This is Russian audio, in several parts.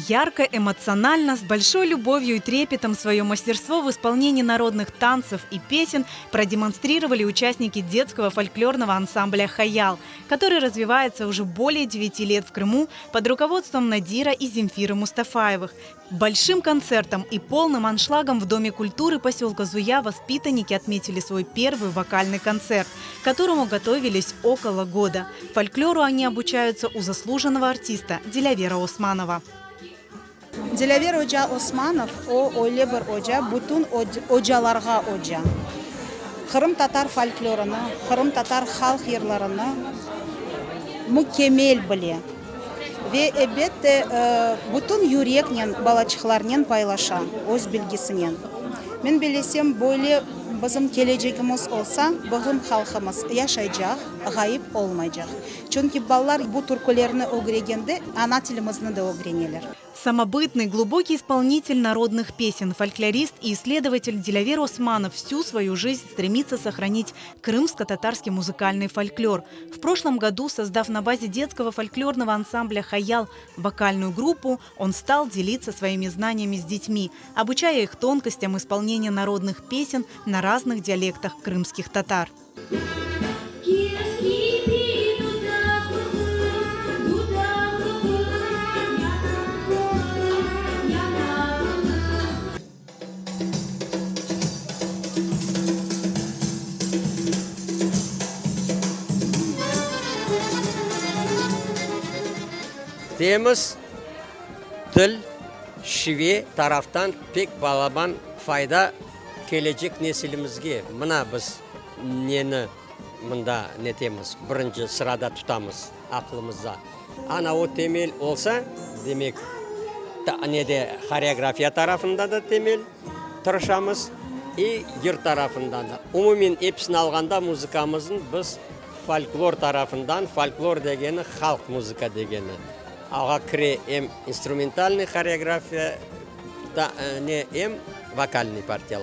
Ярко, эмоционально, с большой любовью и трепетом свое мастерство в исполнении народных танцев и песен продемонстрировали участники детского фольклорного ансамбля «Хаял», который развивается уже более 9 лет в Крыму под руководством Надира и Земфиры Мустафаевых. Большим концертом и полным аншлагом в Доме культуры поселка Зуя воспитанники отметили свой первый вокальный концерт, к которому готовились около года. Фольклору они обучаются у заслуженного артиста Дилявера Османова. Дилявер Оджа Османов ойлебір Оджа, бүтін Оджаларға Оджа. Қырым-татар фольклорыны, Қырым-татар халық ерларыны мүкемел біле. Ve elbette bütün yürekle balaçıklarla paylaşa, öz bilgisiyle. Ben bilesem böyle bizim geleceğimiz olsa, bizim halkımız yaşayacak, gayip olmayacak. Çünkü ballar bu türkülerini öğrendiğinde ana dilimizini de öğrenirler. Самобытный, глубокий исполнитель народных песен, фольклорист и исследователь Дилявер Османов всю свою жизнь стремится сохранить крымско-татарский музыкальный фольклор. В прошлом году, создав на базе детского фольклорного ансамбля «Хаял» вокальную группу, он стал делиться своими знаниями с детьми, обучая их тонкостям исполнения народных песен на разных диалектах крымских татар. Temiz dil, şive taraftan pek balaban fayda gelecek nesilimizge. Mına biz neni mında netemiz, birinci sırada tutamız aklımızda. Ana o temel olsa demek ne koreografiya tarafında da temel tırışamız yurt tarafından da. Umumin hepsini alganda müzikamızın biz folklor tarafından, folklor degeni halk müzika degeni. Ага кре инструментальный хореография, вокальный партия.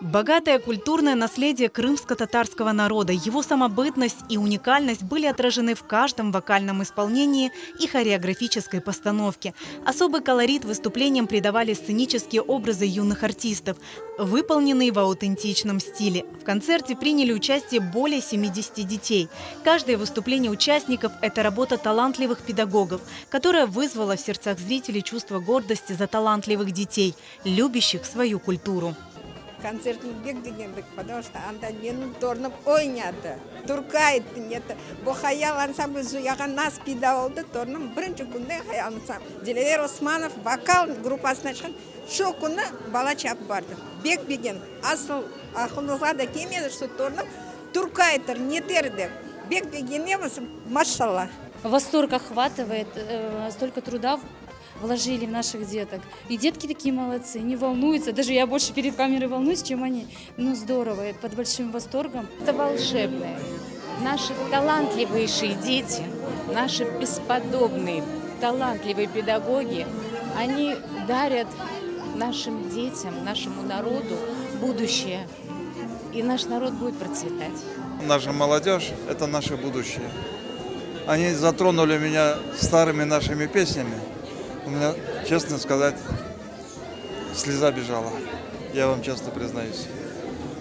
Богатое культурное наследие крымско-татарского народа, его самобытность и уникальность были отражены в каждом вокальном исполнении и хореографической постановке. Особый колорит выступлениям придавали сценические образы юных артистов, выполненные в аутентичном стиле. В концерте приняли участие более 70 детей. Каждое выступление участников – это работа талантливых педагогов, которая вызвала в сердцах зрителей чувство гордости за талантливых детей, любящих свою культуру. Концертный бег дегендік, потому что анда менің торным ойнады. Туркайды нетті. Бұл Хаял ансамбль Зуяға нас педагогды торным бірінші күнде Хаял ансамбль. Дилявер Османов вокал группасына шыққан. Шо күні бала чап барды. Бег беген. Асыл ақылыңызға да келмеді, что торным туркайдыр, нетерді. Бег бегенеміз, машалла. Восторг охватывает, столько труда вложили в наших деток. И детки такие молодцы, не волнуются. Даже я больше перед камерой волнуюсь, чем они. Ну здорово, под большим восторгом. Это волшебное. Наши талантливейшие дети, наши бесподобные, талантливые педагоги, они дарят нашим детям, нашему народу будущее. И наш народ будет процветать. Наша молодежь – это наше будущее. Они затронули меня старыми нашими песнями. У меня, честно сказать, слеза бежала. Я вам честно признаюсь.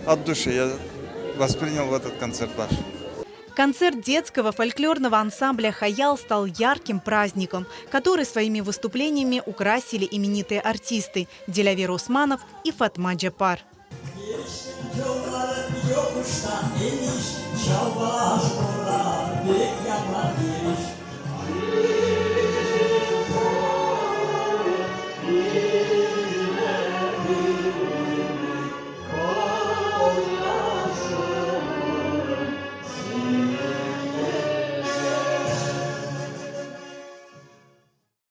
От души я воспринял в этот концерт наш. Концерт детского фольклорного ансамбля «Хаял» стал ярким праздником, который своими выступлениями украсили именитые артисты Дилявер Османов и Фатма Джапар. Yokuşta eniş, çabaş orar, bek yapar geliş.